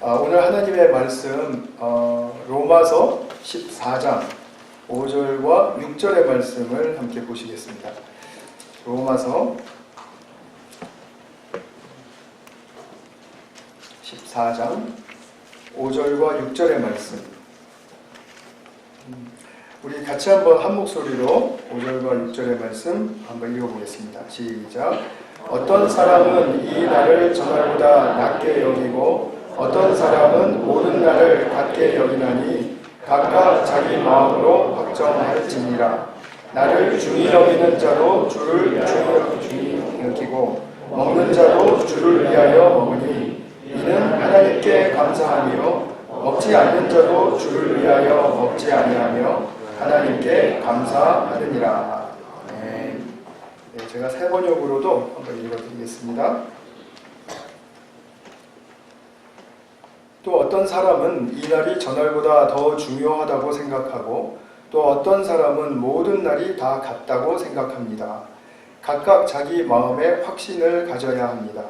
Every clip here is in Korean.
오늘 하나님의 말씀 로마서 14장 5절과 6절의 말씀을 함께 보시겠습니다. 로마서 14장 5절과 6절의 말씀. 우리 같이 한번 한 목소리로 5절과 6절의 말씀 한번 읽어보겠습니다. 시작. 어떤 사람은 이 날을 저날보다 낮게 여기고 어떤 사람은 모든 날을 같게 여기나니 각각 자기 마음으로 확정할지니라. 나를 중히 여기는 자도 주를 중히 여기고 먹는 자도 주를 위하여 먹으니 이는 하나님께 감사하며 먹지 않는 자도 주를 위하여 먹지 아니하며 하나님께 감사하느니라. 네, 제가 세 번역으로도 한번 읽어드리겠습니다. 또 어떤 사람은 이 날이 저날보다 더 중요하다고 생각하고 또 어떤 사람은 모든 날이 다 같다고 생각합니다. 각각 자기 마음의 확신을 가져야 합니다.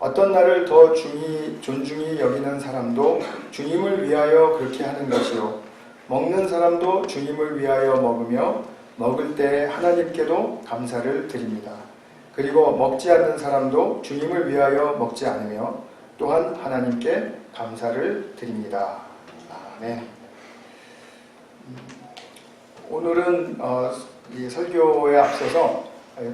어떤 날을 더 존중히 여기는 사람도 주님을 위하여 그렇게 하는 것이요 먹는 사람도 주님을 위하여 먹으며 먹을 때 하나님께도 감사를 드립니다. 그리고 먹지 않는 사람도 주님을 위하여 먹지 않으며 또한 하나님께 감사를 드립니다. 네. 오늘은 이 설교에 앞서서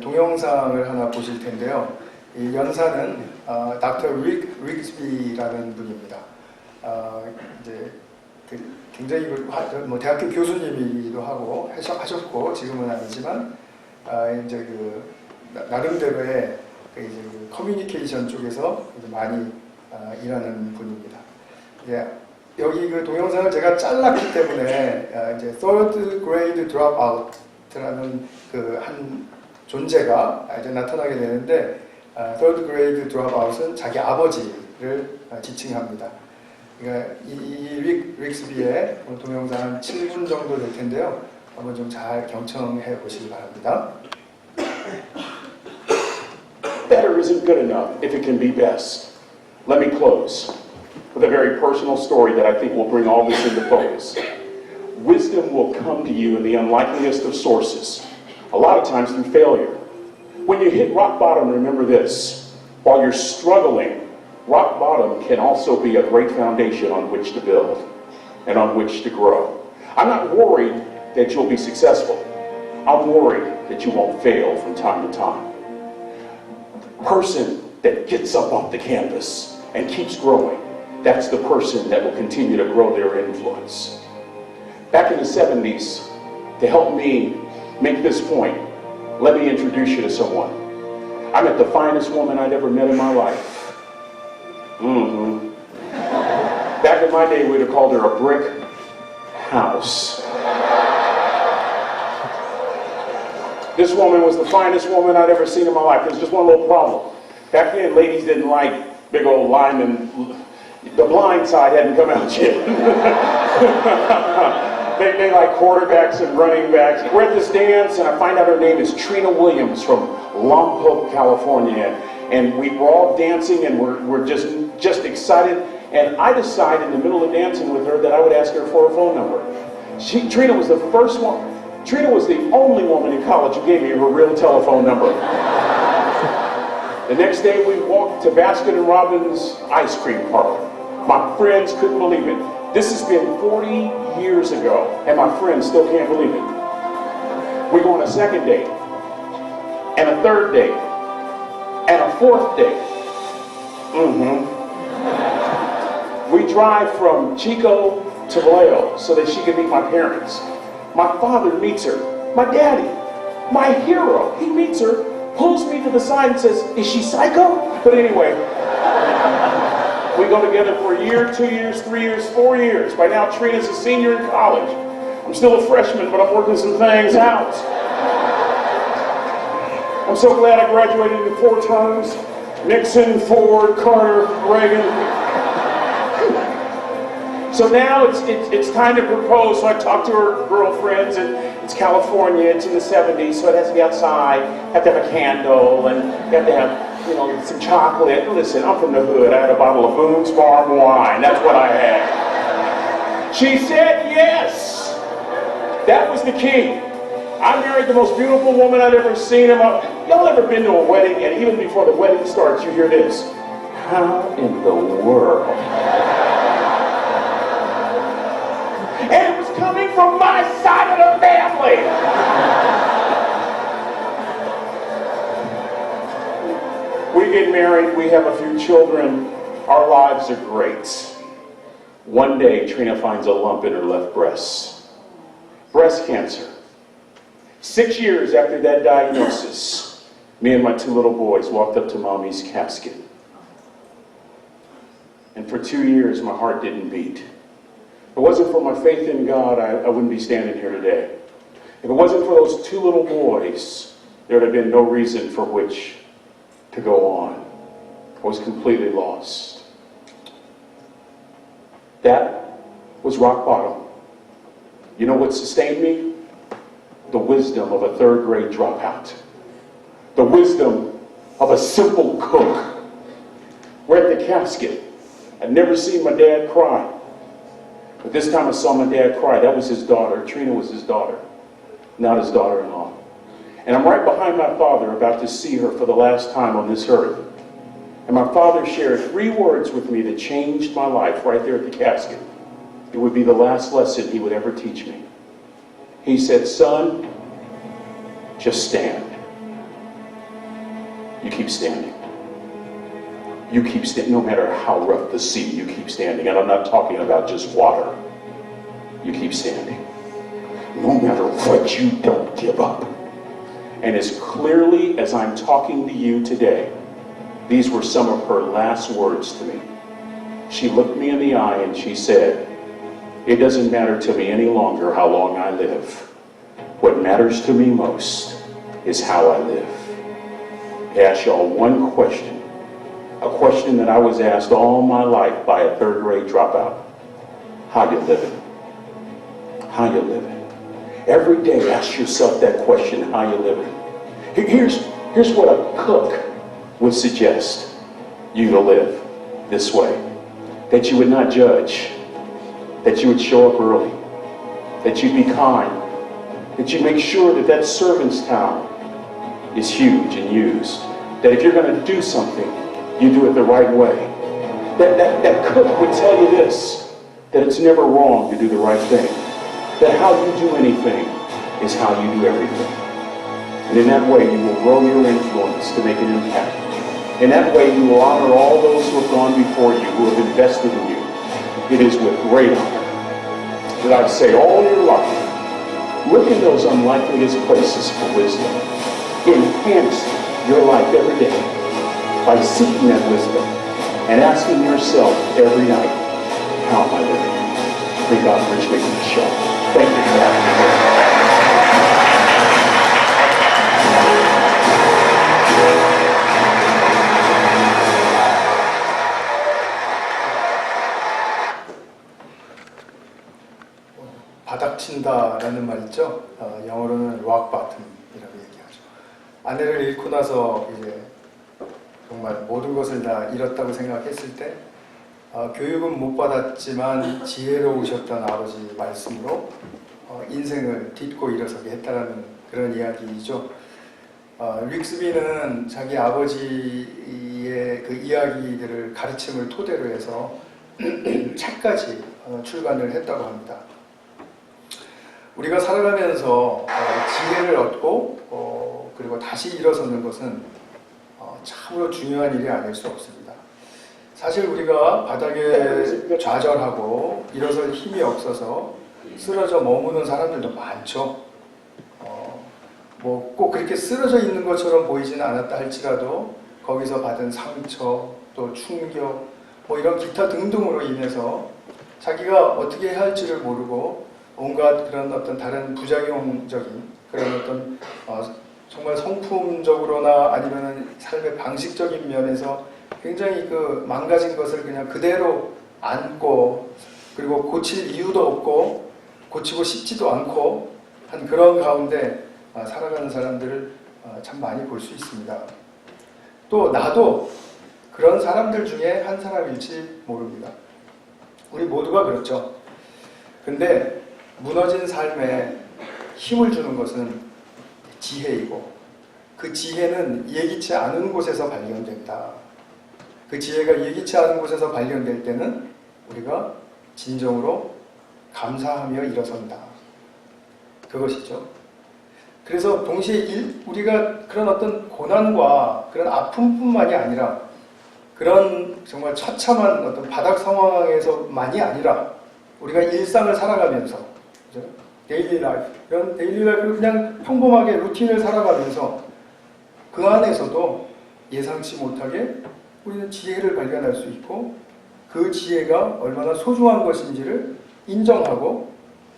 동영상을 하나 보실 텐데요. 이 연사는 닥터 리그스비라는 분입니다. 이제 굉장히 뭐 대학교 교수님이기도 하고 하셨고 지금은 아니지만 이제 나름대로의 이제 커뮤니케이션 쪽에서 이제 많이 일하는 분입니다. 여기 동영상을 제가 잘랐기 때문에 이제 Third Grade Dropout라는 한 존재가 이제 나타나게 되는데 Third Grade Dropout은 자기 아버지를 지칭합니다. 그러니까 이 릭스비의 동영상 7분 정도 될 텐데요. 한번 좀 잘 경청해 보시기 바랍니다. Better isn't good enough if it can be best. Let me close with a very personal story that I think will bring all this into focus. Wisdom will come to you in the unlikeliest of sources, a lot of times through failure. When you hit rock bottom, remember this. While you're struggling, rock bottom can also be a great foundation on which to build and on which to grow. I'm not worried that you'll be successful. I'm worried that you won't fail from time to time. The person that gets up off the canvas and keeps growing, that's the person that will continue to grow their influence. Back in the 70s, to help me make this point, let me introduce you to someone. I met the finest woman I'd ever met in my life. Back in my day, we'd have called her a brick house. This woman was the finest woman I'd ever seen in my life. There's just one little problem. Back then, ladies didn't like big old linemen. The blind side hadn't come out yet. They like quarterbacks and running backs. We're at this dance, and I find out her name is Trina Williams from Lompoc, California. And we were all dancing, and we're just excited. And I decided in the middle of dancing with her that I would ask her for her phone number. Trina was the first one. Trina was the only woman in college who gave me her real telephone number. The next day we walked to Baskin & Robbins ice cream parlor. My friends couldn't believe it. This has been 40 years ago, and my friends still can't believe it. We go on a second date, and a third date, and a fourth date. We drive from Chico to Vallejo so that she can meet my parents. My father meets her. My daddy, my hero, he meets her, pulls me to the side and says, "Is she psycho?" But anyway, we go together for a year, 2 years, 3 years, 4 years. By now, Trina's a senior in college. I'm still a freshman, but I'm working some things out. I'm so glad I graduated in 4 terms. Nixon, Ford, Carter, Reagan. So now it's time to propose. So I talked to her girlfriends, and it's California, it's in the 70s, so it has to be outside, have to have a candle, and you have to have you know, some chocolate. Listen, I'm from the hood. I had a bottle of Boone's Farm wine. That's what I had. She said yes. That was the key. I married the most beautiful woman I'd ever seen. Y'all ever been to a wedding, and even before the wedding starts, you hear this? How in the world? And it was coming from my side of the family. We get married, we have a few children, our lives are great. One day, Trina finds a lump in her left breast. Breast cancer. 6 years after that diagnosis, me and my 2 little boys walked up to Mommy's casket. And for 2 years, my heart didn't beat. If it wasn't for my faith in God, I wouldn't be standing here today. If it wasn't for those 2 little boys, there would have been no reason for which to go on. I was completely lost. That was rock bottom. You know what sustained me? The wisdom of a 3rd grade dropout. The wisdom of a simple cook. We're at the casket. I'd never seen my dad cry. But this time I saw my dad cry. That was his daughter. Trina was his daughter, not his daughter-in-law. And I'm right behind my father, about to see her for the last time on this earth. And my father shared 3 words with me that changed my life right there at the casket. It would be the last lesson he would ever teach me. He said, son, just stand. You keep standing. You keep standing, no matter how rough the sea, you keep standing. And I'm not talking about just water. You keep standing. No matter what, you don't give up. And as clearly as I'm talking to you today, these were some of her last words to me. She looked me in the eye and she said, it doesn't matter to me any longer how long I live. What matters to me most is how I live. I ask y'all one question, a question that I was asked all my life by a 3rd grade dropout. How you living? How you living? Every day ask yourself that question, how you living? Here's what a cook would suggest you to live this way. That you would not judge, that you would show up early, that you'd be kind, that you make sure that that servant's towel is huge and used, that if you're going to do something, you do it the right way. That cook would tell you this, that it's never wrong to do the right thing, that how you do anything is how you do everything. And in that way, you will grow your influence to make an impact. In that way, you will honor all those who have gone before you, who have invested in you. It is with great honor that I say all your life, look in those unlikeliest places for wisdom. Enhance your life every day by seeking that wisdom and asking yourself every night, how am I living? May God richly be shown. Thank you for having me. 바닥친다라는 말 있죠. 영어로는 rock bottom이라고 얘기하죠. 아내를 잃고 나서 이제 정말 모든 것을 다 잃었다고 생각했을 때 교육은 못 받았지만 지혜로우셨던 아버지 말씀으로 인생을 딛고 일어서게 했다라는 그런 이야기이죠. 릭스비는 자기 아버지의 그 이야기들을 가르침을 토대로 해서 책까지 출간을 했다고 합니다. 우리가 살아가면서 지혜를 얻고 그리고 다시 일어서는 것은 참으로 중요한 일이 아닐 수 없습니다. 사실 우리가 바닥에 좌절하고 일어설 힘이 없어서 쓰러져 머무는 사람들도 많죠. 뭐 꼭 그렇게 쓰러져 있는 것처럼 보이지는 않았다 할지라도 거기서 받은 상처, 또 충격, 뭐 이런 기타 등등으로 인해서 자기가 어떻게 해야 할지를 모르고 온갖 그런 어떤 다른 부작용적인 그런 어떤 정말 성품적으로나 아니면은 삶의 방식적인 면에서 굉장히 그 망가진 것을 그냥 그대로 안고 그리고 고칠 이유도 없고 고치고 싶지도 않고 한 그런 가운데 살아가는 사람들을 참 많이 볼 수 있습니다. 또 나도 그런 사람들 중에 한 사람일지 모릅니다. 우리 모두가 그렇죠. 근데 무너진 삶에 힘을 주는 것은 지혜이고, 그 지혜는 예기치 않은 곳에서 발견된다. 그 지혜가 예기치 않은 곳에서 발견될 때는 우리가 진정으로 감사하며 일어선다. 그것이죠. 그래서 동시에 우리가 그런 어떤 고난과 그런 아픔뿐만이 아니라, 그런 정말 처참한 어떤 바닥 상황에서만이 아니라, 우리가 일상을 살아가면서, 그죠? 데일리 라이프, 이런 데일리 라이프를 그냥 평범하게 루틴을 살아가면서 그 안에서도 예상치 못하게 우리는 지혜를 발견할 수 있고, 그 지혜가 얼마나 소중한 것인지를 인정하고,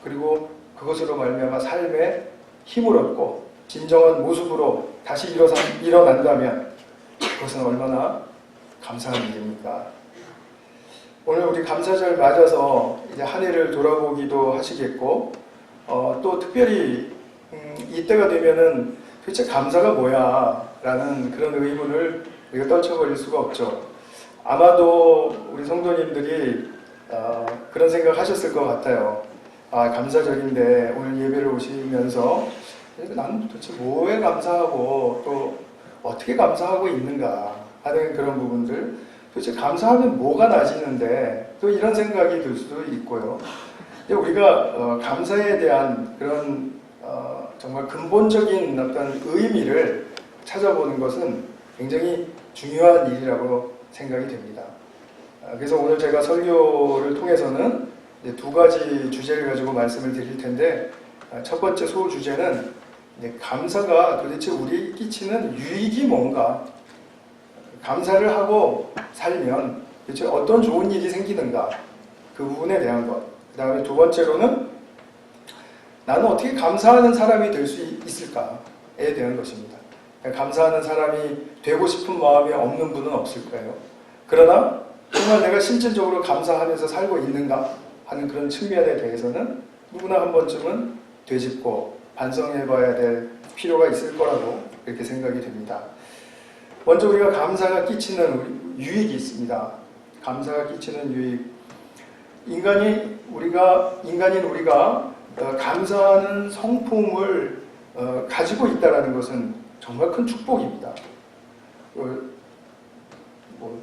그리고 그것으로 말미암아 삶에 힘을 얻고 진정한 모습으로 다시 일어난다면 그것은 얼마나 감사한 일입니까? 오늘 우리 감사절 맞아서 이제 한 해를 돌아보기도 하시겠고, 또 특별히 이때가 되면은 도대체 감사가 뭐야? 라는 그런 의문을 우리가 떨쳐버릴 수가 없죠. 아마도 우리 성도님들이 그런 생각 하셨을 것 같아요. 아, 감사절인데 오늘 예배를 오시면서 나는 도대체 뭐에 감사하고 또 어떻게 감사하고 있는가 하는 그런 부분들, 도대체 감사하면 뭐가 나지는데, 또 이런 생각이 들 수도 있고요. 우리가 감사에 대한 그런 정말 근본적인 어떤 의미를 찾아보는 것은 굉장히 중요한 일이라고 생각이 됩니다. 그래서 오늘 제가 설교를 통해서는 이제 두 가지 주제를 가지고 말씀을 드릴 텐데, 첫 번째 소주제는 감사가 도대체 우리에게 끼치는 유익이 뭔가, 감사를 하고 살면 도대체 어떤 좋은 일이 생기는가, 그 부분에 대한 것. 그 다음에 두 번째로는 나는 어떻게 감사하는 사람이 될 수 있을까에 대한 것입니다. 감사하는 사람이 되고 싶은 마음이 없는 분은 없을 거예요. 그러나 정말 내가 실질적으로 감사하면서 살고 있는가 하는 그런 측면에 대해서는 누구나 한 번쯤은 되짚고 반성해 봐야 될 필요가 있을 거라고 그렇게 생각이 됩니다. 먼저 우리가 감사가 끼치는 유익이 있습니다. 감사가 끼치는 유익. 인간인 우리가 감사하는 성품을 가지고 있다는 것은 정말 큰 축복입니다.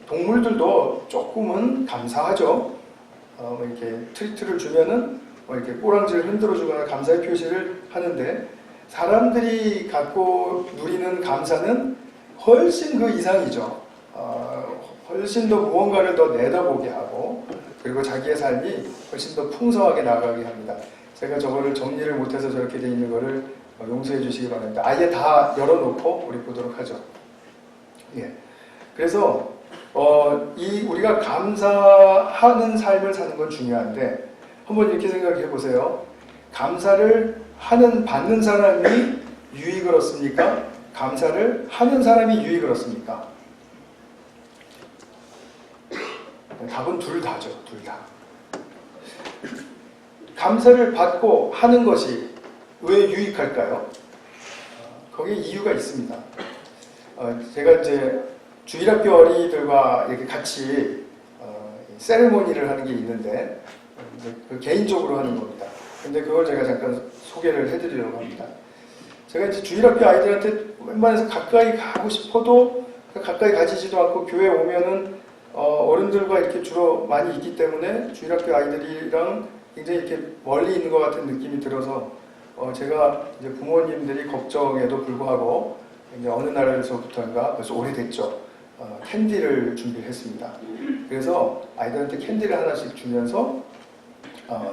동물들도 조금은 감사하죠. 이렇게 트리트를 주면은 이렇게 꼬랑지를 흔들어주거나 감사의 표시를 하는데, 사람들이 갖고 누리는 감사는 훨씬 그 이상이죠. 훨씬 더 무언가를 더 내다보게 하고, 그리고 자기의 삶이 훨씬 더 풍성하게 나가게 합니다. 제가 저거를 정리를 못해서 저렇게 돼 있는 거를 용서해 주시기 바랍니다. 아예 다 열어놓고 우리 보도록 하죠. 예. 그래서 우리가 감사하는 삶을 사는 건 중요한데, 한번 이렇게 생각해 보세요. 감사를 받는 사람이 유익을 얻습니까? 감사를 하는 사람이 유익을 얻습니까? 답은 둘 다죠. 둘 다. 감사를 받고 하는 것이 왜 유익할까요? 거기에 이유가 있습니다. 제가 이제 주일학교 어린이들과 이렇게 같이 세레모니를 하는 게 있는데, 개인적으로 하는 겁니다. 근데 그걸 제가 잠깐 소개를 해드리려고 합니다. 제가 이제 주일학교 아이들한테 웬만해서 가까이 가고 싶어도 가까이 가지지도 않고, 교회 오면은 어른들과 이렇게 주로 많이 있기 때문에 주일학교 아이들이랑 굉장히 이렇게 멀리 있는 것 같은 느낌이 들어서 제가 이제 부모님들이 걱정에도 불구하고 이제 어느 날에서부터인가, 벌써 오래됐죠, 캔디를 준비를 했습니다. 그래서 아이들한테 캔디를 하나씩 주면서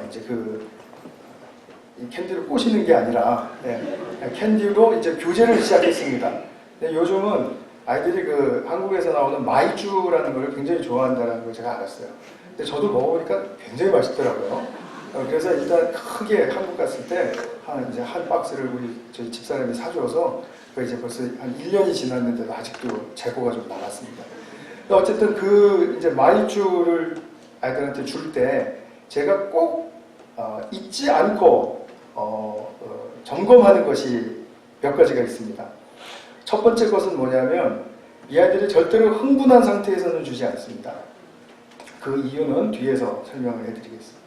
이제 이 캔디를 꼬시는 게 아니라 캔디로 이제 교제를 시작했습니다. 근데 요즘은 아이들이 한국에서 나오는 마이쮸라는 걸 굉장히 좋아한다는 걸 제가 알았어요. 근데 저도 먹어보니까 굉장히 맛있더라고요. 그래서 일단 크게 한국 갔을 때 한 박스를 저희 집사람이 사줘서 이제 벌써 한 1년이 지났는데도 아직도 재고가 좀 남았습니다. 어쨌든 이제 마이쮸를 아이들한테 줄 때 제가 꼭 잊지 않고 점검하는 것이 몇 가지가 있습니다. 첫 번째 것은 뭐냐면, 이 아이들이 절대로 흥분한 상태에서는 주지 않습니다. 그 이유는 뒤에서 설명을 해드리겠습니다.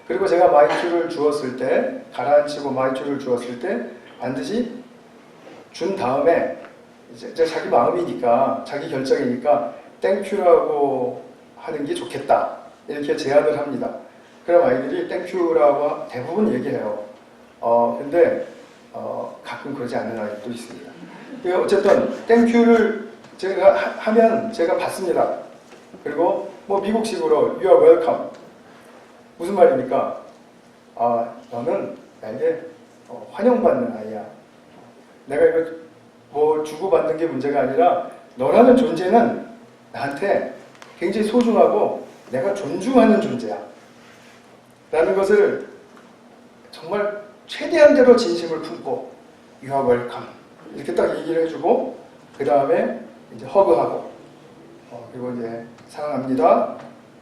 그리고 제가 마이쮸를 주었을 때, 가라앉히고 마이쮸를 주었을 때 반드시 준 다음에 이제 자기 마음이니까, 자기 결정이니까 땡큐라고 하는 게 좋겠다, 이렇게 제안을 합니다. 그럼 아이들이 땡큐라고 대부분 얘기해요. 근데 가끔 그러지 않는 아이도 있습니다. 어쨌든 땡큐를 제가 하면 제가 받습니다. 그리고 뭐 미국식으로 You are welcome. 무슨 말입니까? 너는 나에게 환영받는 아이야. 내가 이거 뭐 주고받는 게 문제가 아니라 너라는 존재는 나한테 굉장히 소중하고 내가 존중하는 존재야. 라는 것을 정말 최대한대로 진심을 품고 You are welcome. 이렇게 딱 얘기를 해주고 그 다음에 이제 허그하고 그리고 이제 사랑합니다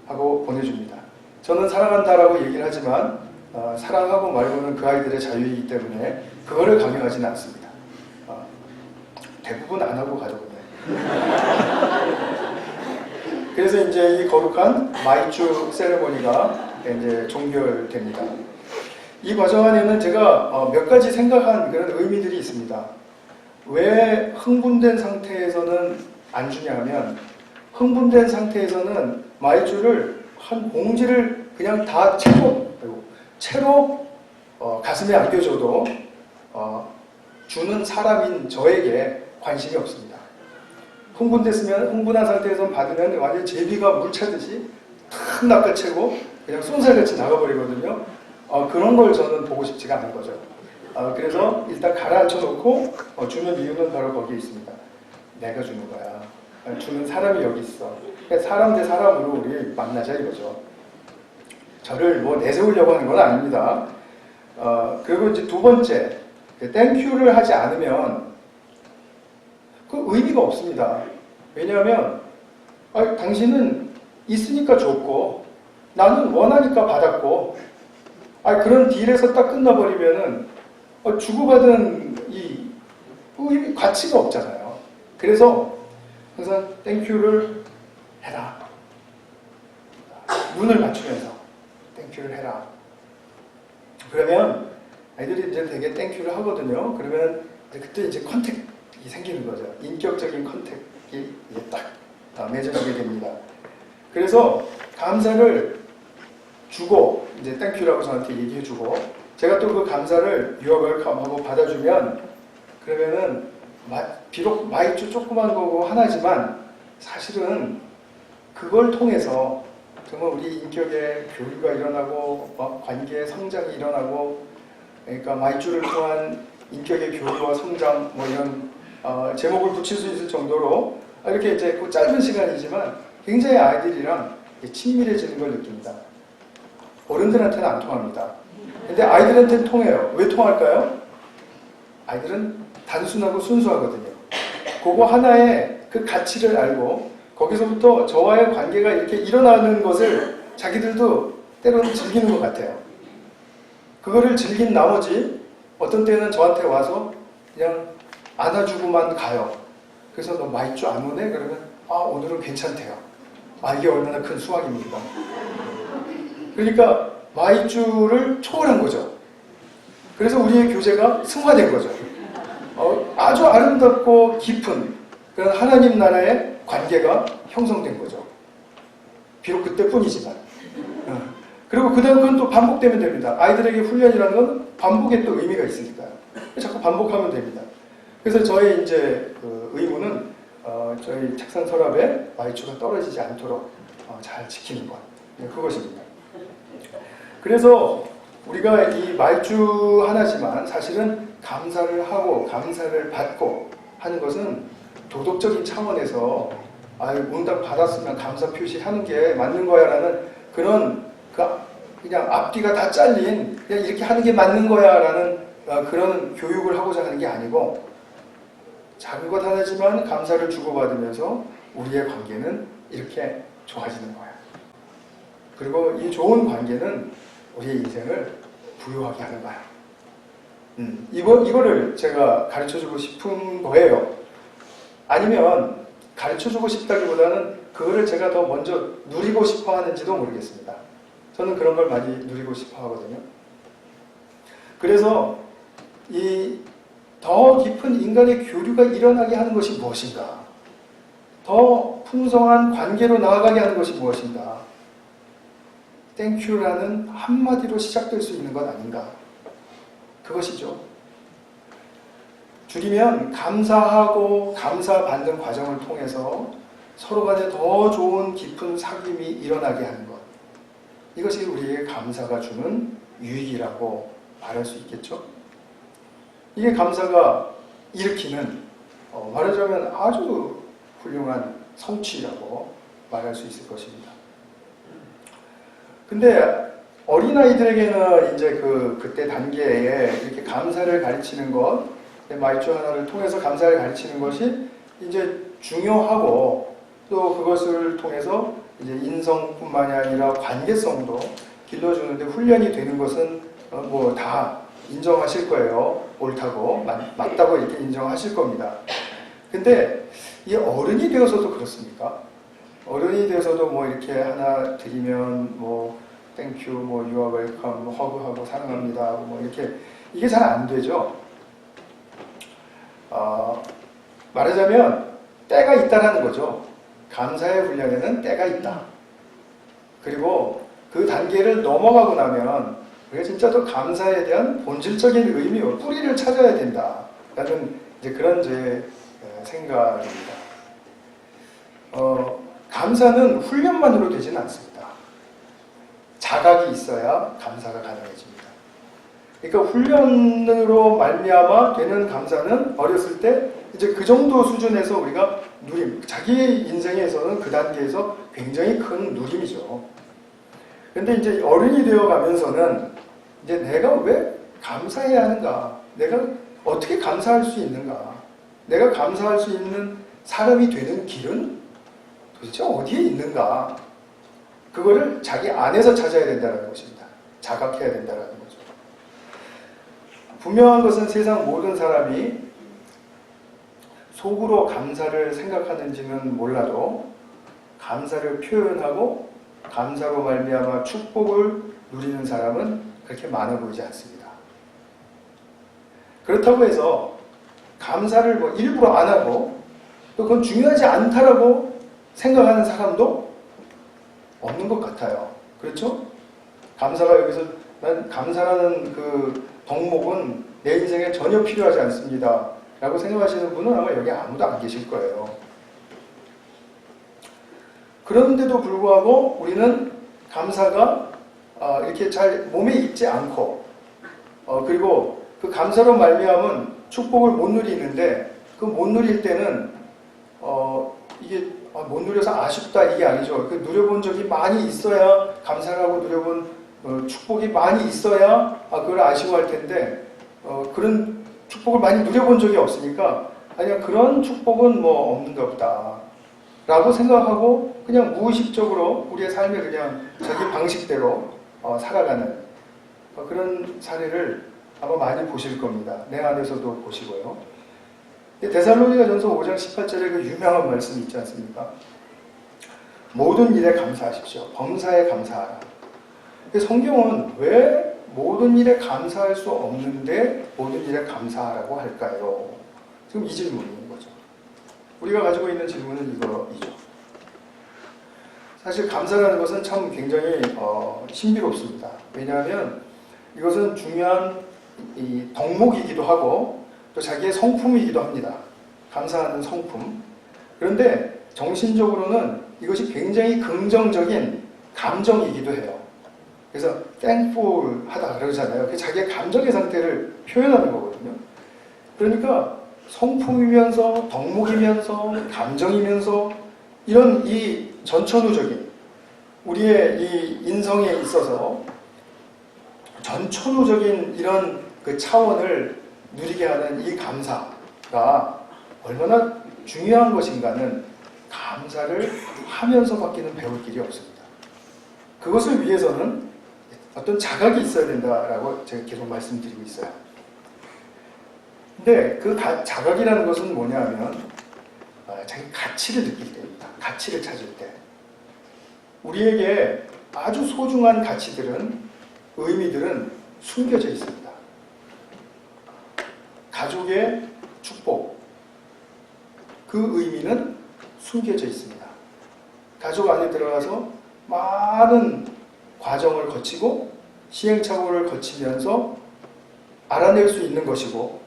하고 보내줍니다. 저는 사랑한다라고 얘기를 하지만 사랑하고 말고는 그 아이들의 자유이기 때문에 그거를 강요하지는 않습니다. 대부분 안 하고 가더군요. 그래서 이제 이 거룩한 마이쮸 세레모니가 이제 종결됩니다. 이 과정 안에는 제가 몇 가지 생각한 그런 의미들이 있습니다. 왜 흥분된 상태에서는 안 주냐면, 흥분된 상태에서는 마이쮸를 한 봉지를 그냥 다 채로 가슴에 안겨줘도 주는 사람인 저에게 관심이 없습니다. 흥분한 상태에서 받으면 완전 제비가 물 차듯이 탁 낚아채고 그냥 쏜살같이 나가버리거든요. 그런 걸 저는 보고 싶지가 않은 거죠. 그래서 일단 가라앉혀 놓고 주는 이유는 바로 거기에 있습니다. 내가 주는 거야. 주는 사람이 여기 있어. 그러니까 사람 대 사람으로 우리 만나자 이거죠. 저를 뭐 내세우려고 하는 건 아닙니다. 그리고 이제 두 번째, 땡큐를 하지 않으면 그 의미가 없습니다. 왜냐하면 당신은 있으니까 줬고 나는 원하니까 받았고 그런 딜에서 딱 끝나버리면은 주고받은 이 의미, 가치가 없잖아요. 그래서 항상 땡큐를 해라. 눈을 맞추면서 땡큐를 해라. 그러면 아이들이 이제 되게 땡큐를 하거든요. 그러면 그때 이제 컨택이 생기는 거죠. 인격적인 컨택이 이제 딱 맺어지게 됩니다. 그래서 감사를 주고 이제 땡큐라고 저한테 얘기해주고 제가 또 그 감사를 You are welcome 하고 받아주면 그러면은 비록 마이쮸 조그만 거고 하나지만 사실은 그걸 통해서 정말 우리 인격의 교류가 일어나고 관계의 성장이 일어나고 그러니까 마이쮸를 통한 인격의 교류와 성장 뭐 이런 제목을 붙일 수 있을 정도로 이렇게 이제 그 짧은 시간이지만 굉장히 아이들이랑 친밀해지는 걸 느낍니다. 어른들한테는 안 통합니다. 근데 아이들한테는 통해요. 왜 통할까요? 아이들은 단순하고 순수하거든요. 그거 하나의 그 가치를 알고 거기서부터 저와의 관계가 이렇게 일어나는 것을 자기들도 때로는 즐기는 것 같아요. 그거를 즐긴 나머지 어떤 때는 저한테 와서 그냥 안아주고만 가요. 그래서 너 마이쮸 안 오네? 그러면 오늘은 괜찮대요. 이게 얼마나 큰 수확입니까? 그러니까 마이쮸를 초월한 거죠. 그래서 우리의 교제가 승화된 거죠. 아주 아름답고 깊은 그런 하나님 나라의 관계가 형성된 거죠. 비록 그때뿐이지만. 그리고 그 다음은 또 반복되면 됩니다. 아이들에게 훈련이라는 건 반복에 또 의미가 있으니까요. 자꾸 반복하면 됩니다. 그래서 저의 이제 그 의무는 저희 책상 서랍에 마이쮸가 떨어지지 않도록 잘 지키는 것. 그것입니다. 그래서 우리가 이 마이쮸 하나지만 사실은 감사를 하고 감사를 받고 하는 것은 도덕적인 차원에서 응답 받았으면 감사 표시하는 게 맞는 거야 라는 그런 그냥 앞뒤가 다 잘린 그냥 이렇게 하는 게 맞는 거야 라는 그런 교육을 하고자 하는 게 아니고 작은 것 하나지만 감사를 주고받으면서 우리의 관계는 이렇게 좋아지는 거야. 그리고 이 좋은 관계는 우리의 인생을 부유하게 하는 거야. 이거를 제가 가르쳐주고 싶은 거예요. 아니면 가르쳐주고 싶다기보다는 그거를 제가 더 먼저 누리고 싶어 하는지도 모르겠습니다. 저는 그런 걸 많이 누리고 싶어 하거든요. 그래서 이 더 깊은 인간의 교류가 일어나게 하는 것이 무엇인가? 더 풍성한 관계로 나아가게 하는 것이 무엇인가? 땡큐라는 한마디로 시작될 수 있는 것 아닌가? 그것이죠. 줄이면 감사하고 감사받는 과정을 통해서 서로 간에 더 좋은 깊은 사귐이 일어나게 하는 것. 이것이 우리에게 감사가 주는 유익이라고 말할 수 있겠죠. 이게 감사가 일으키는 말하자면 아주 훌륭한 성취라고 말할 수 있을 것입니다. 근데 어린아이들에게는 이제 그때 단계에 이렇게 감사를 가르치는 것, 마이쮸 하나를 통해서 감사를 가르치는 것이 이제 중요하고 또 그것을 통해서 이제 인성뿐만이 아니라 관계성도 길러주는데 훈련이 되는 것은 뭐 다 인정하실 거예요. 옳다고, 맞다고 이렇게 인정하실 겁니다. 근데 이 어른이 되어서도 그렇습니까? 어른이 되어서도 뭐 이렇게 하나 드리면 뭐 땡큐, 뭐 you are welcome, 뭐 허그하고 사랑합니다, 뭐 이렇게 이게 잘 안 되죠. 말하자면 때가 있다라는 거죠. 감사의 훈련에는 때가 있다. 그리고 그 단계를 넘어가고 나면 우리가 진짜 또 감사에 대한 본질적인 의미와 뿌리를 찾아야 된다라는 이제 그런 제 생각입니다. 감사는 훈련만으로 되지는 않습니다. 자각이 있어야 감사가 가능해집니다. 그러니까 훈련으로 말미암아 되는 감사는 어렸을 때 이제 그 정도 수준에서 우리가 누림, 자기 인생에서는 그 단계에서 굉장히 큰 누림이죠. 근데 이제 어른이 되어 가면서는 이제 내가 왜 감사해야 하는가? 내가 어떻게 감사할 수 있는가? 내가 감사할 수 있는 사람이 되는 길은 도대체 어디에 있는가? 그거를 자기 안에서 찾아야 된다는 것입니다. 자각해야 된다는 거죠. 분명한 것은 세상 모든 사람이 속으로 감사를 생각하는지는 몰라도 감사를 표현하고 감사로 말미암아 축복을 누리는 사람은 그렇게 많아 보이지 않습니다. 그렇다고 해서 감사를 뭐 일부러 안 하고 또 그건 중요하지 않다라고 생각하는 사람도 없는 것 같아요. 그렇죠? 감사가 여기서 난 감사라는 그 덕목은 내 인생에 전혀 필요하지 않습니다 라고 생각하시는 분은 아마 여기 아무도 안 계실 거예요. 그런데도 불구하고 우리는 감사가 이렇게 잘 몸에 익지 않고 그리고 그 감사로 말미암은 축복을 못 누리는데 그 못 누릴 때는 이게 못 누려서 아쉽다 이게 아니죠. 그 누려본 적이 많이 있어야 감사하고 누려본 축복이 많이 있어야 그걸 아쉬워할 텐데 그런 축복을 많이 누려본 적이 없으니까 그냥 그런 축복은 뭐 없는가 보다 라고 생각하고 그냥 무의식적으로 우리의 삶을 그냥 자기 방식대로 살아가는 그런 사례를 아마 많이 보실 겁니다. 내 안에서도 보시고요. 데살로니가전서 5장 18절에 그 유명한 말씀이 있지 않습니까? 모든 일에 감사하십시오. 범사에 감사하라. 성경은 왜 모든 일에 감사할 수 없는데 모든 일에 감사하라고 할까요? 지금 이 질문인 거죠. 우리가 가지고 있는 질문은 이거이죠. 사실 감사라는 것은 참 굉장히 신비롭습니다. 왜냐하면 이것은 중요한 이 덕목이기도 하고 또 자기의 성품이기도 합니다. 감사하는 성품. 그런데 정신적으로는 이것이 굉장히 긍정적인 감정이기도 해요. 그래서 thankful 하다 그러잖아요. 그게 자기의 감정의 상태를 표현하는 거거든요. 그러니까 성품이면서 덕목이면서 감정이면서 이런 이 전천후적인 우리의 이 인성에 있어서 전천후적인 이런 그 차원을 누리게 하는 이 감사가 얼마나 중요한 것인가는 감사를 하면서밖에는 배울 길이 없습니다. 그것을 위해서는 어떤 자각이 있어야 된다라고 제가 계속 말씀드리고 있어요. 근데 그 자각이라는 것은 뭐냐 하면 자기 가치를 느낄 때입니다. 가치를 찾을 때. 우리에게 아주 소중한 가치들은, 의미들은 숨겨져 있습니다. 가족의 축복, 그 의미는 숨겨져 있습니다. 가족 안에 들어가서 많은 과정을 거치고 시행착오를 거치면서 알아낼 수 있는 것이고,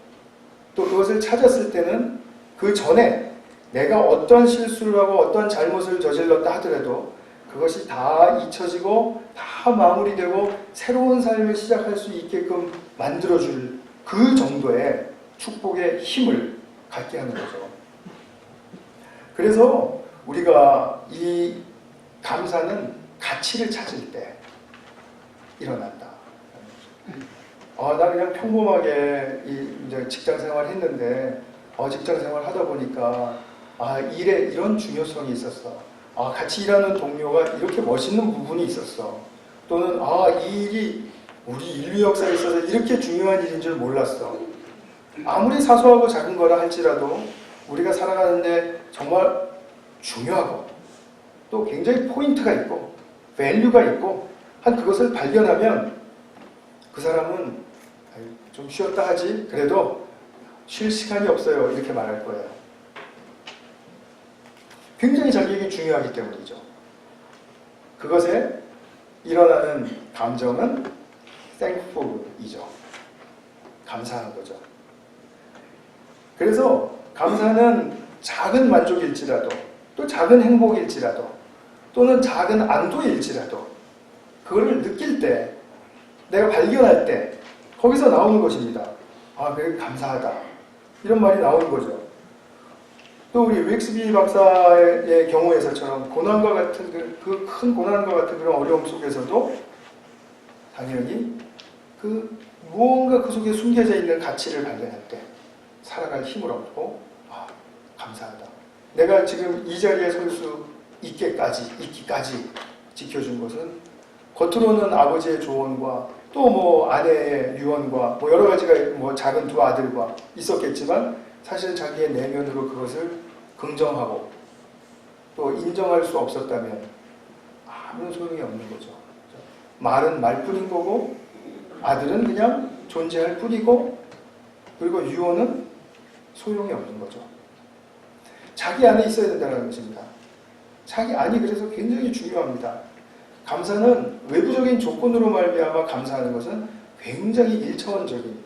또 그것을 찾았을 때는 그 전에 내가 어떤 실수를 하고 어떤 잘못을 저질렀다 하더라도 그것이 다 잊혀지고 다 마무리되고 새로운 삶을 시작할 수 있게끔 만들어줄 그 정도의 축복의 힘을 갖게 하는 거죠. 그래서 우리가 이 감사는 가치를 찾을 때 일어난다. 나 그냥 평범하게 이제 직장 생활 했는데, 직장 생활 하다 보니까, 일에 이런 중요성이 있었어. 같이 일하는 동료가 이렇게 멋있는 부분이 있었어. 또는, 이 일이 우리 인류 역사에 있어서 이렇게 중요한 일인 줄 몰랐어. 아무리 사소하고 작은 거라 할지라도 우리가 살아가는데 정말 중요하고, 또 굉장히 포인트가 있고, 밸류가 있고, 한 그것을 발견하면 그 사람은 좀 쉬었다 하지, 그래도 쉴 시간이 없어요, 이렇게 말할 거예요. 굉장히 자기에게 중요하기 때문이죠. 그것에 일어나는 감정은 thankful이죠. 감사한 거죠. 그래서 감사는 작은 만족일지라도, 또 작은 행복일지라도, 또는 작은 안도일지라도 그거를 느낄 때, 내가 발견할 때 거기서 나오는 것입니다. 그래, 감사하다, 이런 말이 나오는 거죠. 또 우리 윅스비 박사의 경우에서처럼 고난과 같은 그 큰 고난과 같은 그런 어려움 속에서도 당연히 무언가 그 속에 숨겨져 있는 가치를 발견할 때 살아갈 힘을 얻고, 감사하다. 내가 지금 이 자리에 설 수 있기까지 지켜준 것은 겉으로는 아버지의 조언과 또 아내의 유언과 여러 가지가 작은 두 아들과 있었겠지만, 사실 자기의 내면으로 그것을 긍정하고 또 인정할 수 없었다면 아무런 소용이 없는 거죠. 말은 말뿐인 거고, 아들은 그냥 존재할 뿐이고, 그리고 유언은 소용이 없는 거죠. 자기 안에 있어야 된다는 것입니다. 자기 안이 그래서 굉장히 중요합니다. 감사는 외부적인 조건으로 말미암아 감사하는 것은 굉장히 일차원적인,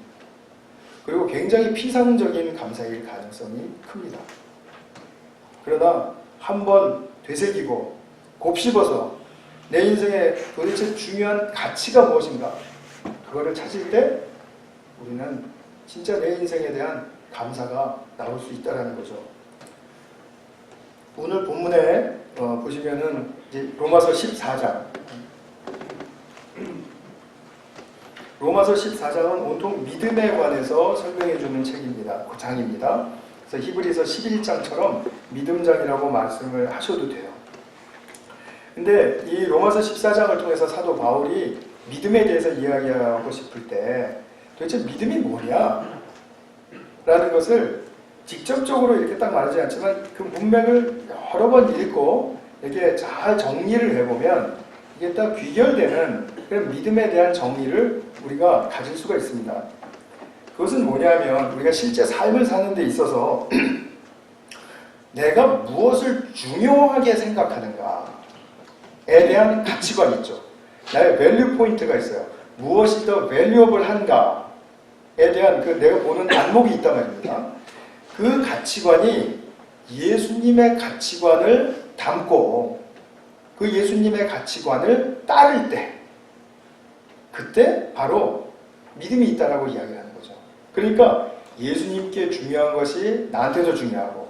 그리고 굉장히 피상적인 감사일 가능성이 큽니다. 그러나 한번 되새기고 곱씹어서 내 인생에 도대체 중요한 가치가 무엇인가, 그거를 찾을 때 우리는 진짜 내 인생에 대한 감사가 나올 수 있다는 거죠. 오늘 본문에 보시면은 이제 로마서 14장. 로마서 14장은 온통 믿음에 관해서 설명해주는 책입니다. 그 장입니다. 그래서 히브리서 11장처럼 믿음장이라고 말씀을 하셔도 돼요. 근데 이 로마서 14장을 통해서 사도 바울이 믿음에 대해서 이야기하고 싶을 때 도대체 믿음이 뭐냐? 라는 것을 직접적으로 이렇게 딱 말하지 않지만 그 문맥을 여러 번 읽고 이렇게 잘 정리를 해보면 이게 딱 귀결되는 그런 믿음에 대한 정의를 우리가 가질 수가 있습니다. 그것은 뭐냐면 우리가 실제 삶을 사는 데 있어서 내가 무엇을 중요하게 생각하는가에 대한 가치관이 있죠. 나의 밸류 포인트가 있어요. 무엇이 더 밸류업을 한가에 대한 내가 보는 안목이 있단 말입니다. 그 가치관이 예수님의 가치관을 담고 그 예수님의 가치관을 따를 때, 그때 바로 믿음이 있다라고 이야기하는 거죠. 그러니까 예수님께 중요한 것이 나한테도 중요하고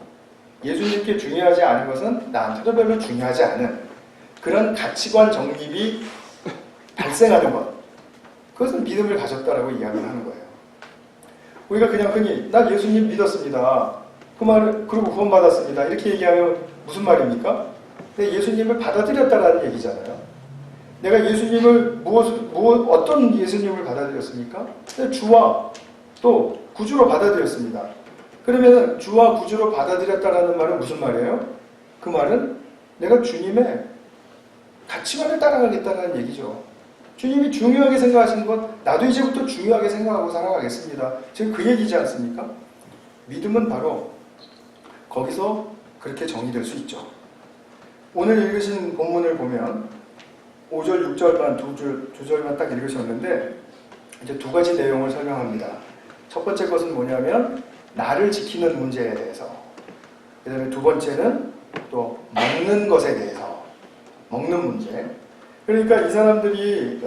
예수님께 중요하지 않은 것은 나한테도 별로 중요하지 않은 그런 가치관 정립이 발생하는 것, 그것은 믿음을 가졌다라고 이야기를 하는 거예요. 우리가 그냥 흔히 나 예수님 믿었습니다, 그 말을 그리고 구원받았습니다, 이렇게 얘기하면 무슨 말입니까? 내가 예수님을 받아들였다라는 얘기잖아요. 내가 예수님을 어떤 예수님을 받아들였습니까? 주와 또 구주로 받아들였습니다. 그러면 주와 구주로 받아들였다라는 말은 무슨 말이에요? 그 말은 내가 주님의 가치관을 따라가겠다는 얘기죠. 주님이 중요하게 생각하시는 것, 나도 이제부터 중요하게 생각하고 살아가겠습니다. 지금 그 얘기지 않습니까? 믿음은 바로 거기서 그렇게 정의될 수 있죠. 오늘 읽으신 본문을 보면 5절, 6절만 두 절만 딱 읽으셨는데 이제 두 가지 내용을 설명합니다. 첫 번째 것은 뭐냐면 나를 지키는 문제에 대해서, 그 다음에 두 번째는 또 먹는 것에 대해서, 먹는 문제. 그러니까 이 사람들이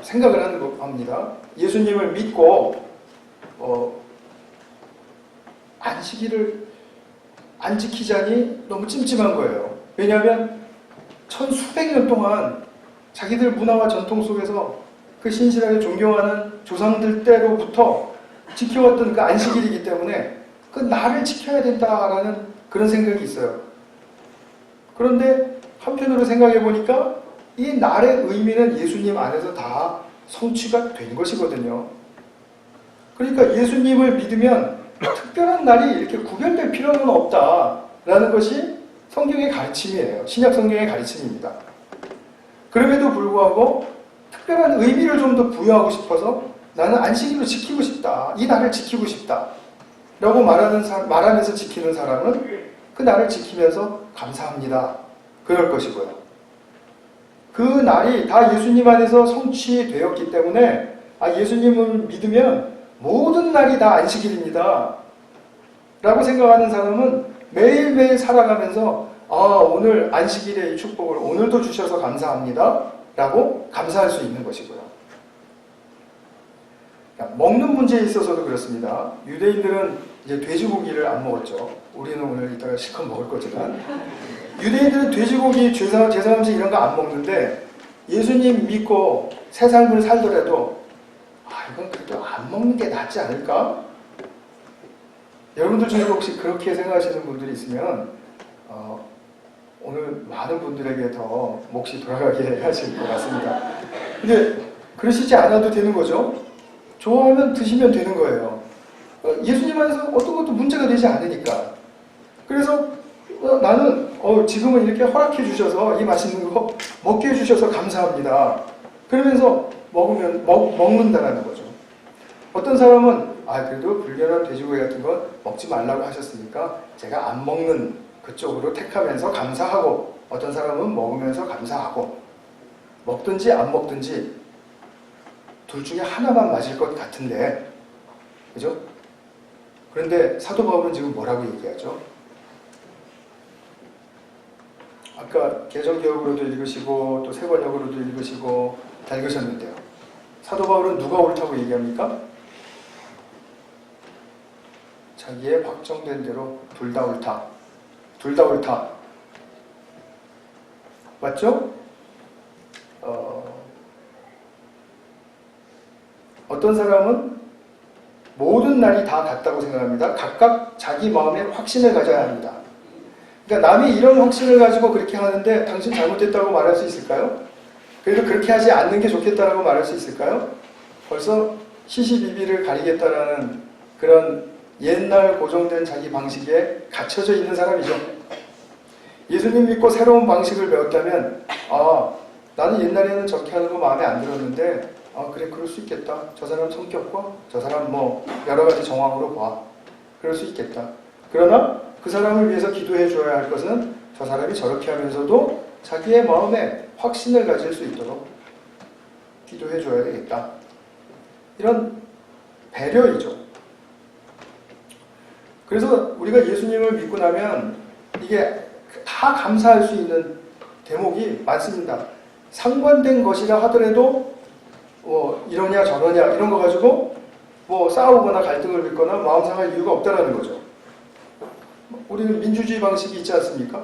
생각을 하는 겁니다. 예수님을 믿고 안식일을 안 지키자니 너무 찜찜한 거예요. 왜냐하면 천수백 년 동안 자기들 문화와 전통 속에서 그 신실하게 존경하는 조상들 때로부터 지켜왔던 그 안식일이기 때문에 그 날을 지켜야 된다라는 그런 생각이 있어요. 그런데 한편으로 생각해 보니까 이 날의 의미는 예수님 안에서 다 성취가 된 것이거든요. 그러니까 예수님을 믿으면 특별한 날이 이렇게 구별될 필요는 없다라는 것이 성경의 가르침이에요. 신약 성경의 가르침입니다. 그럼에도 불구하고 특별한 의미를 좀 더 부여하고 싶어서 나는 안식일을 지키고 싶다. 이 날을 지키고 싶다. 라고 말하면서 지키는 사람은 그 날을 지키면서 감사합니다. 그럴 것이고요. 그 날이 다 예수님 안에서 성취되었기 때문에 예수님을 믿으면 모든 날이 다 안식일입니다. 라고 생각하는 사람은 매일매일 살아가면서 오늘 안식일의 이 축복을 오늘도 주셔서 감사합니다. 라고 감사할 수 있는 것이고요. 먹는 문제에 있어서도 그렇습니다. 유대인들은 이제 돼지고기를 안 먹었죠. 우리는 오늘 이따가 실컷 먹을 거지만 유대인들은 돼지고기, 제사 음식 이런 거 안 먹는데 예수님 믿고 새 삶을 살더라도 이건 그래도 안 먹는 게 낫지 않을까? 여러분들 중에 혹시 그렇게 생각하시는 분들이 있으면 오늘 많은 분들에게 더 몫이 돌아가게 하실 것 같습니다. 근데 그러시지 않아도 되는 거죠. 좋아하면 드시면 되는 거예요. 예수님 안에서 어떤 것도 문제가 되지 않으니까. 그래서 나는 지금은 이렇게 허락해 주셔서 이 맛있는 거 먹게 해주셔서 감사합니다. 그러면서 먹는다라는 거죠. 어떤 사람은 그래도 불결한 돼지고기 같은 건 먹지 말라고 하셨으니까 제가 안 먹는 그쪽으로 택하면서 감사하고, 어떤 사람은 먹으면서 감사하고, 먹든지 안 먹든지 둘 중에 하나만 맞을 것 같은데, 그죠? 그런데 사도 바울은 지금 뭐라고 얘기하죠? 아까 개정기억으로도 읽으시고 또 세번역으로도 읽으시고 다 읽으셨는데요. 사도 바울은 누가 옳다고 얘기합니까? 자기의 확정된 대로 둘 다 옳다. 둘 다 옳다. 맞죠? 어떤 사람은 모든 날이 다 같다고 생각합니다. 각각 자기 마음에 확신을 가져야 합니다. 그러니까 남이 이런 확신을 가지고 그렇게 하는데 당신 잘못됐다고 말할 수 있을까요? 그래도 그렇게 하지 않는 게 좋겠다라고 말할 수 있을까요? 벌써 시시비비를 가리겠다라는 그런 옛날 고정된 자기 방식에 갇혀져 있는 사람이죠. 예수님 믿고 새로운 방식을 배웠다면 나는 옛날에는 저렇게 하는 거 마음에 안 들었는데 그래 그럴 수 있겠다. 저 사람 성격과 저 사람 여러 가지 정황으로 봐. 그럴 수 있겠다. 그러나 그 사람을 위해서 기도해 줘야 할 것은 저 사람이 저렇게 하면서도 자기의 마음에 확신을 가질 수 있도록 기도해 줘야 되겠다. 이런 배려이죠. 그래서 우리가 예수님을 믿고 나면 이게 다 감사할 수 있는 대목이 많습니다. 상관된 것이라 하더라도 이러냐 저러냐 이런 거 가지고 싸우거나 갈등을 빚거나 마음 상할 이유가 없다라는 거죠. 우리는 민주주의 방식이 있지 않습니까?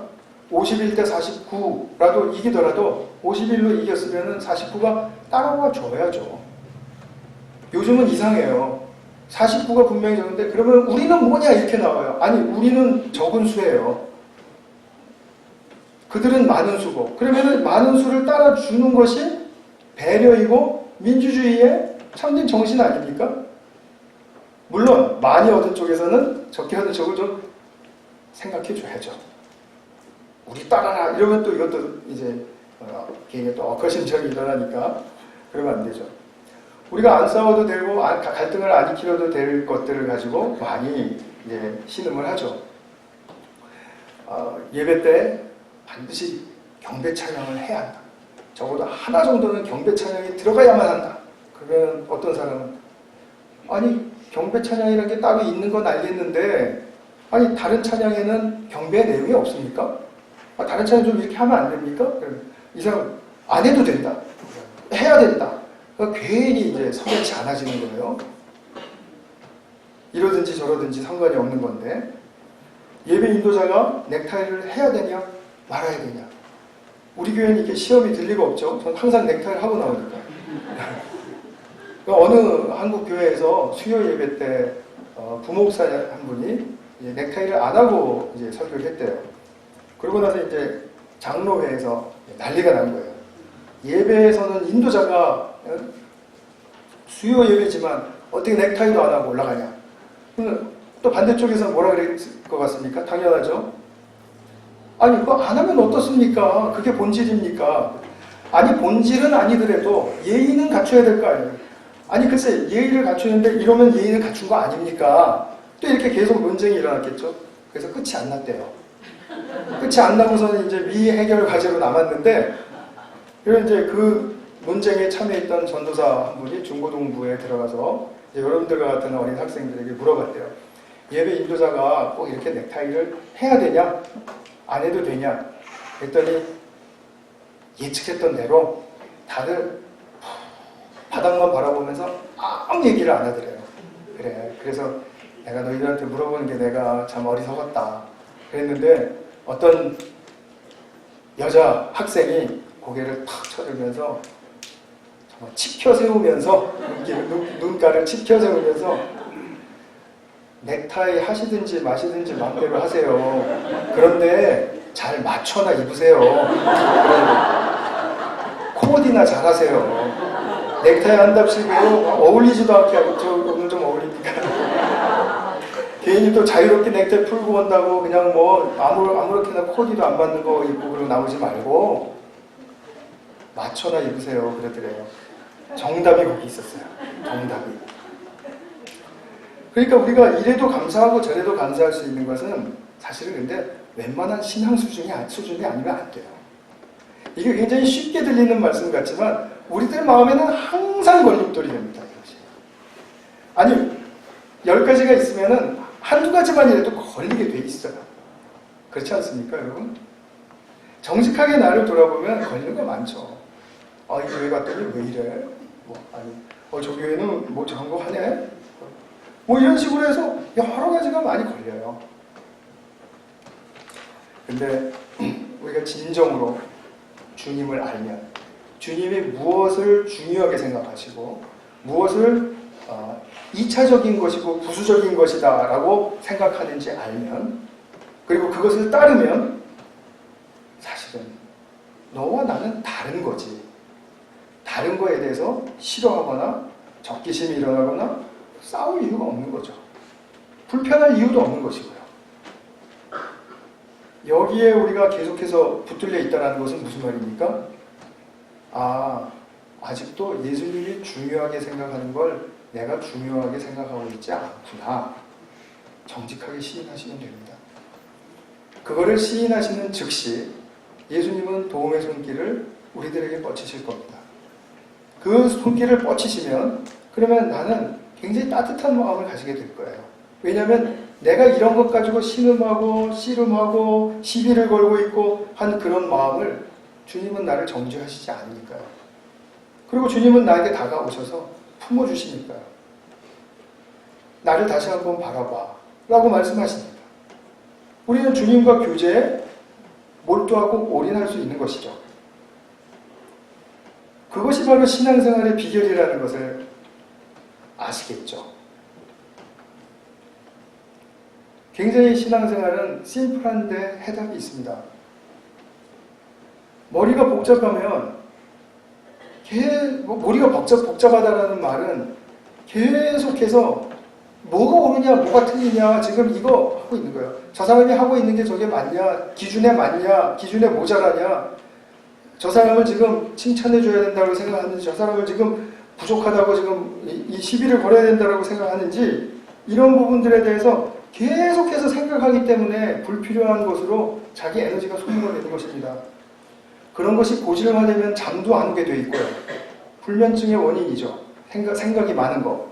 51대 49라도 이기더라도 51로 이겼으면 49가 따라와 줘야죠. 요즘은 이상해요. 49가 분명히 적은데 그러면 우리는 뭐냐 이렇게 나와요. 아니 우리는 적은 수예요. 그들은 많은 수고. 그러면 많은 수를 따라주는 것이 배려이고 민주주의의 참된 정신 아닙니까? 물론 많이 얻은 쪽에서는 적게 얻은 쪽을 좀 생각해 줘야죠. 우리 따라라 이러면 또 이것도 이제 개인의 또 억하심정이 일어나니까 그러면 안 되죠. 우리가 안 싸워도 되고 갈등을 안 익히려도 될 것들을 가지고 많이 이제 신음을 하죠. 예배 때 반드시 경배 찬양을 해야 한다. 적어도 하나 정도는 경배 찬양이 들어가야만 한다. 그러면 어떤 사람은 아니 경배 찬양이라는 게 따로 있는 건 알겠는데 아니 다른 찬양에는 경배 내용이 없습니까? 다른 찬양 좀 이렇게 하면 안 됩니까? 이 사람 안 해도 된다. 해야 된다. 그러니까 괜히 이제 성같이 않아지는 거예요. 이러든지 저러든지 상관이 없는 건데 예배 인도자가 넥타이를 해야 되냐 말아야 되냐. 우리 교회는 이게 시험이 들 리가 없죠. 전 항상 넥타이를 하고 나오니까. 어느 한국 교회에서 수요 예배 때 부목사 한 분이 넥타이를 안 하고 이제 설교를 했대요. 그러고 나서 이제 장로회에서 난리가 난 거예요. 예배에서는 인도자가 수요 예배지만 어떻게 넥타이도 안 하고 올라가냐. 또 반대쪽에서 뭐라 그랬을 것 같습니까? 당연하죠. 아니 그거 안 하면 어떻습니까? 그게 본질입니까? 아니 본질은 아니더라도 예의는 갖춰야 될 거 아니에요. 아니 글쎄 예의를 갖추는데 이러면 예의를 갖춘 거 아닙니까? 또 이렇게 계속 논쟁이 일어났겠죠. 그래서 끝이 안 났대요. 끝이 안 나고서는 이제 미해결 과제로 남았는데 이런 이제 그 논쟁에 참여했던 전도사 한 분이 중고등부에 들어가서 이제 여러분들과 같은 어린 학생들에게 물어봤대요. 예배 인도자가 꼭 이렇게 넥타이를 해야 되냐? 안 해도 되냐? 그랬더니 예측했던 대로 다들 바닥만 바라보면서 아무 얘기를 안 하더래요. 그래. 그래서 내가 너희들한테 물어보는 게 내가 참 어리석었다. 그랬는데 어떤 여자 학생이 고개를 탁 쳐들면서 정말 치켜 세우면서 눈가를 치켜 세우면서 넥타이 하시든지 마시든지 마음대로 하세요. 그런데 잘 맞춰나 입으세요. 코디나 잘 하세요. 넥타이 한답시고 어울리지도 않게 저 오늘 좀 어울리니까 괜히 또 자유롭게 넥타이 풀고 온다고 그냥 뭐 아무렇게나 코디도 안 맞는 거 입고 그러고 나오지 말고 맞춰나 입으세요. 그러더래요. 정답이 거기 있었어요. 정답이. 그러니까 우리가 이래도 감사하고 저래도 감사할 수 있는 것은 사실은 근데 웬만한 신앙 수준이 아니면 안 돼요. 이게 굉장히 쉽게 들리는 말씀 같지만 우리들 마음에는 항상 걸림돌이 됩니다. 이것이. 아니 10가지가 있으면은 한두 가지만이라도 걸리게 돼 있어요. 그렇지 않습니까 여러분? 정직하게 나를 돌아보면 걸리는 거 많죠. 이 교회 갔더니 왜 이래? 저 교회는 뭐 저런 거 하네? 뭐 이런 식으로 해서 여러 가지가 많이 걸려요. 근데 우리가 진정으로 주님을 알면 주님이 무엇을 중요하게 생각하시고 무엇을 2차적인 것이고 부수적인 것이다 라고 생각하는지 알면 그리고 그것을 따르면 사실은 너와 나는 다른 거지. 다른 거에 대해서 싫어하거나 적개심이 일어나거나 싸울 이유가 없는 거죠. 불편할 이유도 없는 것이고요. 여기에 우리가 계속해서 붙들려 있다는 것은 무슨 말입니까? 아직도 예수님이 중요하게 생각하는 걸 내가 중요하게 생각하고 있지 않구나. 정직하게 시인하시면 됩니다. 그거를 시인하시는 즉시 예수님은 도움의 손길을 우리들에게 뻗치실 겁니다. 그 손길을 뻗치시면 그러면 나는 굉장히 따뜻한 마음을 가지게 될 거예요. 왜냐하면 내가 이런 것 가지고 신음하고 씨름하고 시비를 걸고 있고 한 그런 마음을 주님은 나를 정죄하시지 않으니까요. 그리고 주님은 나에게 다가오셔서 품어주시니까요. 나를 다시 한번 바라봐 라고 말씀하시니까 우리는 주님과 교제에 몰두하고 올인할 수 있는 것이죠. 그것이 바로 신앙생활의 비결이라는 것을 아시겠죠? 굉장히 신앙생활은 심플한데 해답이 있습니다. 머리가 복잡하면 머리가 복잡하다라는 말은 계속해서 뭐가 옳으냐, 뭐가 틀리냐, 지금 이거 하고 있는 거예요. 저 사람이 하고 있는 게 저게 맞냐, 기준에 맞냐, 기준에 모자라냐, 저 사람을 지금 칭찬해줘야 된다고 생각하는지, 저 사람을 지금 부족하다고 지금 이 시비를 걸어야 된다고 생각하는지, 이런 부분들에 대해서 계속해서 생각하기 때문에 불필요한 것으로 자기 에너지가 소모가 되는 것입니다. 그런 것이 고질화되면 잠도 안 오게 돼 있고요. 불면증의 원인이죠. 생각이 많은 거.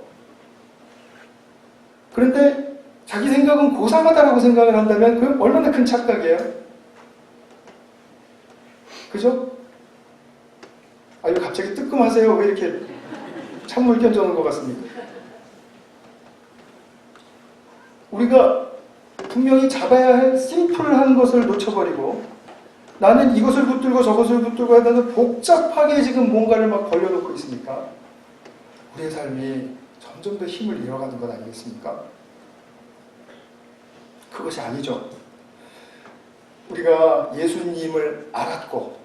그런데 자기 생각은 고상하다고 생각을 한다면 그건 얼마나 큰 착각이에요? 그죠? 아유, 갑자기 뜨끔하세요. 왜 이렇게 찬물 견져놓은 것 같습니까? 우리가 분명히 잡아야 할 심플한 것을 놓쳐버리고 나는 이것을 붙들고 저것을 붙들고 하다는 복잡하게 지금 뭔가를 막 벌려놓고 있으니까 우리의 삶이 점점 더 힘을 잃어가는 것 아니겠습니까? 그것이 아니죠. 우리가 예수님을 알았고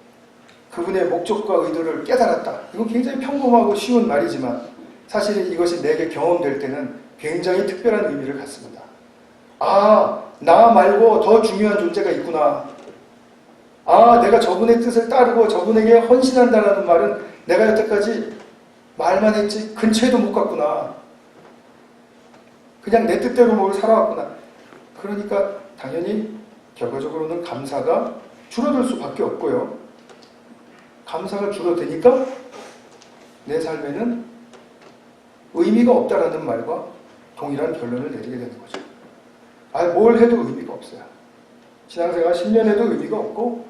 그분의 목적과 의도를 깨달았다. 이건 굉장히 평범하고 쉬운 말이지만 사실은 이것이 내게 경험될 때는 굉장히 특별한 의미를 갖습니다. 아, 나 말고 더 중요한 존재가 있구나. 아, 내가 저분의 뜻을 따르고 저분에게 헌신한다는 말은 내가 여태까지 말만 했지 근처에도 못 갔구나. 그냥 내 뜻대로 뭘 살아왔구나. 그러니까 당연히 결과적으로는 감사가 줄어들 수밖에 없고요. 감사가 줄어드니까 내 삶에는 의미가 없다라는 말과 동일한 결론을 내리게 되는 거죠. 아, 뭘 해도 의미가 없어요. 신앙생활 10년 해도 의미가 없고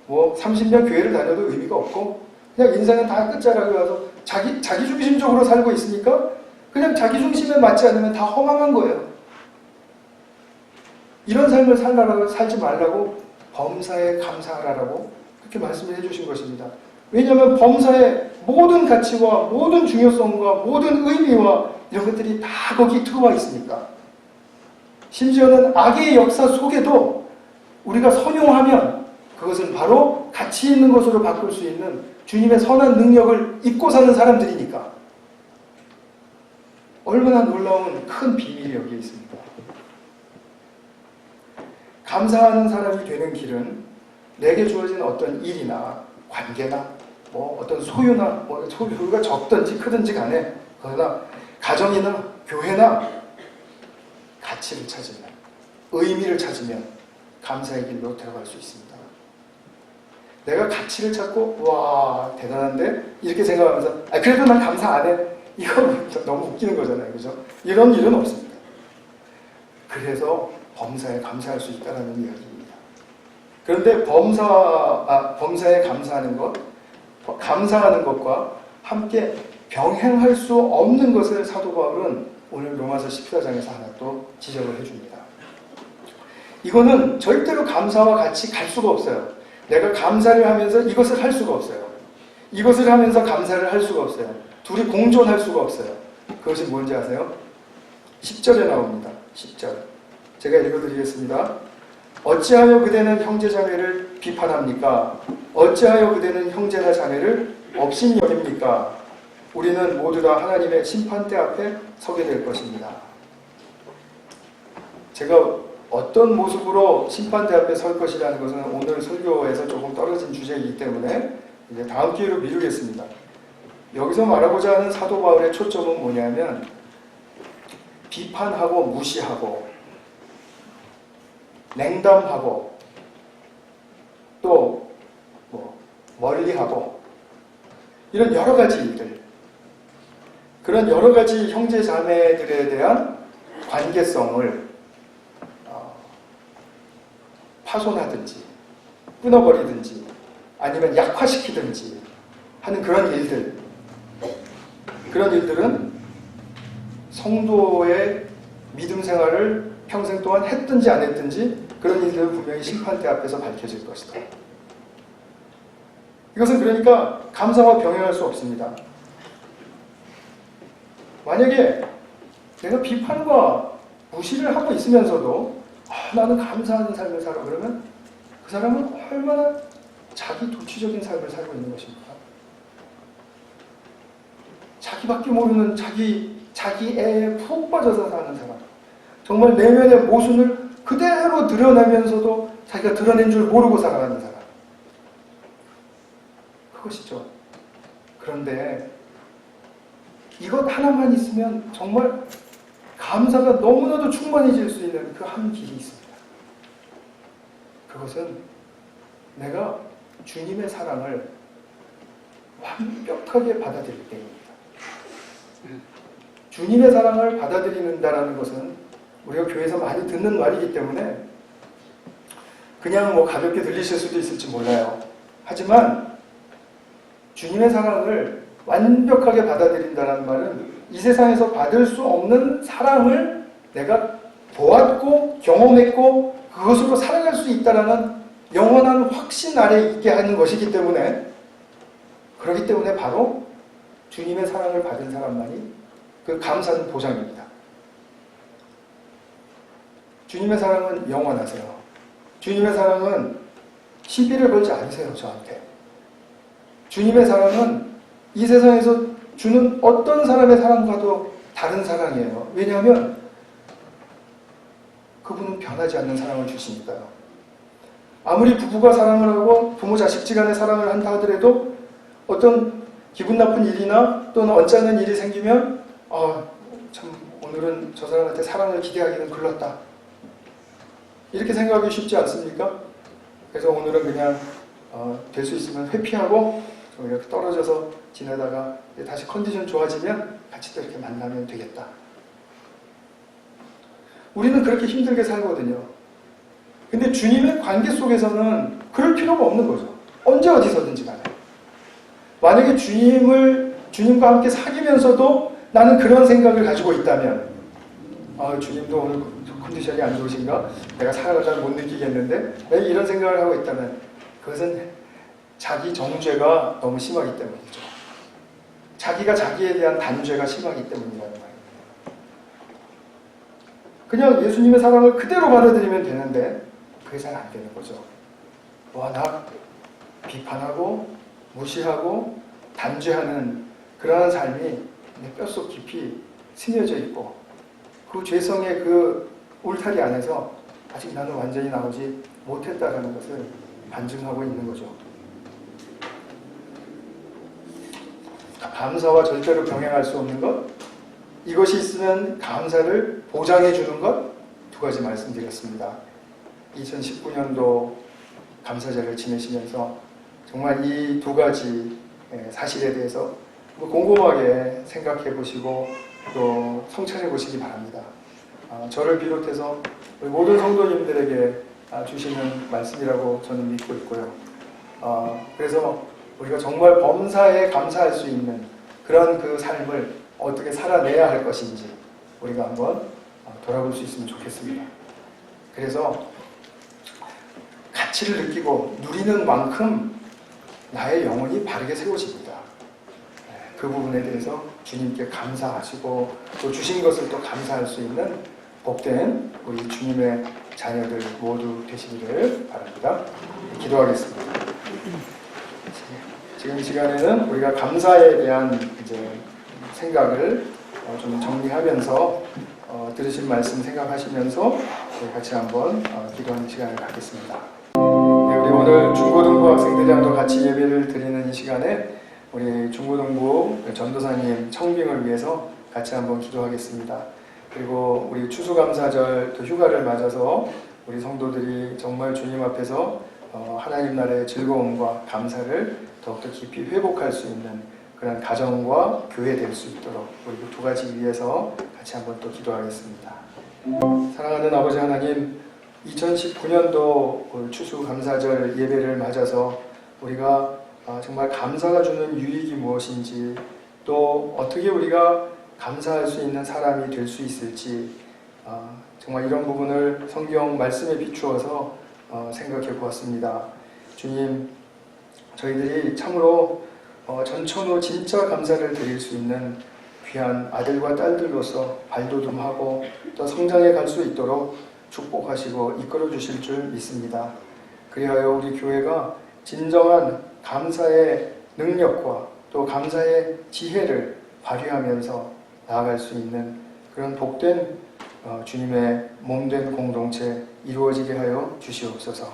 뭐 30년 교회를 다녀도 의미가 없고 그냥 인생은 다 끝자락에 와서 자기 중심적으로 살고 있으니까 그냥 자기 중심에 맞지 않으면 다 허망한 거예요. 이런 삶을 살지 말라고 범사에 감사하라고 그렇게 말씀을 해주신 것입니다. 왜냐하면 범사의 모든 가치와 모든 중요성과 모든 의미와 이런 것들이 다 거기 들어와 있으니까. 심지어는 악의 역사 속에도 우리가 선용하면 그것은 바로 가치 있는 것으로 바꿀 수 있는 주님의 선한 능력을 입고 사는 사람들이니까. 얼마나 놀라운 큰 비밀이 여기에 있습니다. 감사하는 사람이 되는 길은 내게 주어진 어떤 일이나 관계나 뭐 어떤 소유나 뭐 소유가 적든지 크든지 간에 그러나 가정이나 교회나 가치를 찾으면 의미를 찾으면 감사의 길로 들어갈 수 있습니다. 내가 가치를 찾고 와 대단한데 이렇게 생각하면서 아, 그래도 난 감사 안 해. 이건 너무 웃기는 거잖아요. 그죠? 이런 일은 없습니다. 그래서 범사에 감사할 수 있다는 이야기입니다. 그런데 범사에 감사하는 것과 함께 병행할 수 없는 것을 사도 바울은 오늘 로마서 14장에서 하나 또 지적을 해줍니다. 이거는 절대로 감사와 같이 갈 수가 없어요. 내가 감사를 하면서 이것을 할 수가 없어요. 이것을 하면서 감사를 할 수가 없어요. 둘이 공존할 수가 없어요. 그것이 뭔지 아세요? 10절에 나옵니다. 10절. 제가 읽어드리겠습니다. 어찌하여 그대는 형제자매를 비판합니까? 어찌하여 그대는 형제나 자매를 업신 여깁니까? 우리는 모두 다 하나님의 심판대 앞에 서게 될 것입니다. 제가 어떤 모습으로 심판대 앞에 설 것이라는 것은 오늘 설교에서 조금 떨어진 주제이기 때문에 이제 다음 기회로 미루겠습니다. 여기서 말하고자 하는 사도 바울의 초점은 뭐냐면 비판하고 무시하고 냉담하고 또 멀리하고 이런 여러 가지 일들, 그런 여러 가지 형제 자매들에 대한 관계성을 파손하든지 끊어버리든지 아니면 약화시키든지 하는 그런 일들은 성도의 믿음 생활을 평생 동안 했든지 안 했든지 그런 일들은 분명히 심판대 앞에서 밝혀질 것이다. 이것은 그러니까 감사와 병행할 수 없습니다. 만약에 내가 비판과 무시를 하고 있으면서도 나는 감사하는 삶을 살아 그러면 그 사람은 얼마나 자기 도취적인 삶을 살고 있는 것입니까? 자기밖에 모르는 자기 자기 애에 푹 빠져서 사는 사람, 정말 내면의 모순을 그대로 드러내면서도 자기가 드러낸 줄 모르고 살아가는 사람, 그것이죠. 그런데 이것 하나만 있으면 정말 감사가 너무나도 충만해질 수 있는 그 한 길이 있습니다. 그것은 내가 주님의 사랑을 완벽하게 받아들일 때입니다. 주님의 사랑을 받아들인다라는 것은 우리가 교회에서 많이 듣는 말이기 때문에 그냥 뭐 가볍게 들리실 수도 있을지 몰라요. 하지만 주님의 사랑을 완벽하게 받아들인다는 말은 이 세상에서 받을 수 없는 사랑을 내가 보았고 경험했고 그것으로 살아갈 수 있다는 영원한 확신 아래 있게 하는 것이기 때문에, 그렇기 때문에 바로 주님의 사랑을 받은 사람만이 그 감사는 보장입니다. 주님의 사랑은 영원하세요. 주님의 사랑은 시비를 걸지 않으세요, 저한테. 주님의 사랑은 이 세상에서 주는 어떤 사람의 사랑과도 다른 사랑이에요. 왜냐하면 그분은 변하지 않는 사랑을 주시니까요. 아무리 부부가 사랑을 하고 부모 자식지간의 사랑을 한다 하더라도 어떤 기분 나쁜 일이나 또는 언짢은 일이 생기면 참 오늘은 저 사람한테 사랑을 기대하기는 글렀다, 이렇게 생각하기 쉽지 않습니까? 그래서 오늘은 그냥 될 수 있으면 회피하고 좀 이렇게 떨어져서 지내다가 다시 컨디션 좋아지면 같이 또 이렇게 만나면 되겠다. 우리는 그렇게 힘들게 살거든요. 근데 주님의 관계 속에서는 그럴 필요가 없는 거죠. 언제 어디서든지 간에. 만약에 주님과 함께 사귀면서도 나는 그런 생각을 가지고 있다면, 주님도 오늘 컨디션이 안 좋으신가? 내가 사랑을 잘 못 느끼겠는데? 내가 이런 생각을 하고 있다면 그것은 자기 정죄가 너무 심하기 때문이죠. 자기가 자기에 대한 단죄가 심하기 때문이라는 말입니다. 그냥 예수님의 사랑을 그대로 받아들이면 되는데 그게 잘 안 되는 거죠. 워낙 비판하고 무시하고 단죄하는 그러한 삶이 내 뼛속 깊이 스며져 있고 그 죄성의 그 울타리 안에서 아직 나는 완전히 나오지 못했다라는 것을 반증하고 있는 거죠. 감사와 절대로 병행할 수 없는 것, 이것이 있으면 감사를 보장해 주는 것, 두 가지 말씀드렸습니다. 2019년도 감사절을 지내시면서 정말 이 두 가지 사실에 대해서 곰곰하게 생각해 보시고 또 성찰해 보시기 바랍니다. 저를 비롯해서 우리 모든 성도님들에게 주시는 말씀이라고 저는 믿고 있고요. 그래서 우리가 정말 범사에 감사할 수 있는 그런 그 삶을 어떻게 살아내야 할 것인지 우리가 한번 돌아볼 수 있으면 좋겠습니다. 그래서 가치를 느끼고 누리는 만큼 나의 영혼이 바르게 세워집니다. 그 부분에 대해서 주님께 감사하시고 또 주신 것을 또 감사할 수 있는 복된 우리 주님의 자녀들 모두 되시기를 바랍니다. 기도하겠습니다. 지금 시간에는 우리가 감사에 대한 이제 생각을 좀 정리하면서 들으신 말씀 생각하시면서 같이 한번 기도하는 시간을 갖겠습니다. 네, 우리 오늘 중고등부 학생들이랑도 같이 예배를 드리는 이 시간에 우리 중고등부 전도사님 청빙을 위해서 같이 한번 기도하겠습니다. 그리고 우리 추수감사절 또 휴가를 맞아서 우리 성도들이 정말 주님 앞에서 하나님 나라의 즐거움과 감사를 더욱더 깊이 회복할 수 있는 그런 가정과 교회 될 수 있도록 우리 그 두 가지 위해서 같이 한번 또 기도하겠습니다. 사랑하는 아버지 하나님, 2019년도 추수감사절 예배를 맞아서 우리가 정말 감사가 주는 유익이 무엇인지 또 어떻게 우리가 감사할 수 있는 사람이 될 수 있을지 정말 이런 부분을 성경 말씀에 비추어서 생각해 보았습니다. 주님, 저희들이 참으로 전천후 진짜 감사를 드릴 수 있는 귀한 아들과 딸들로서 발돋움하고 또 성장해 갈 수 있도록 축복하시고 이끌어 주실 줄 믿습니다. 그리하여 우리 교회가 진정한 감사의 능력과 또 감사의 지혜를 발휘하면서 나아갈 수 있는 그런 복된 주님의 몸된 공동체 이루어지게 하여 주시옵소서.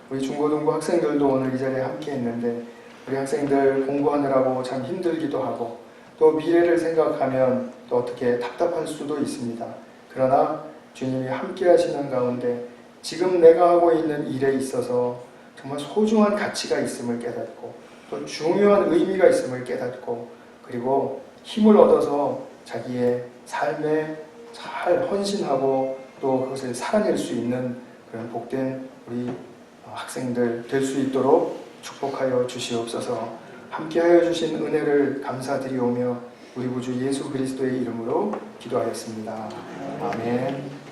우리 중고등부 학생들도 오늘 이 자리에 함께 했는데 우리 학생들 공부하느라고 참 힘들기도 하고 또 미래를 생각하면 또 어떻게 답답할 수도 있습니다. 그러나 주님이 함께 하시는 가운데 지금 내가 하고 있는 일에 있어서 정말 소중한 가치가 있음을 깨닫고 또 중요한 의미가 있음을 깨닫고 그리고 힘을 얻어서 자기의 삶에 잘 헌신하고 또 그것을 살아낼 수 있는 그런 복된 우리 학생들 될 수 있도록 축복하여 주시옵소서. 함께하여 주신 은혜를 감사드리오며 우리 구주 예수 그리스도의 이름으로 기도하였습니다. 아멘.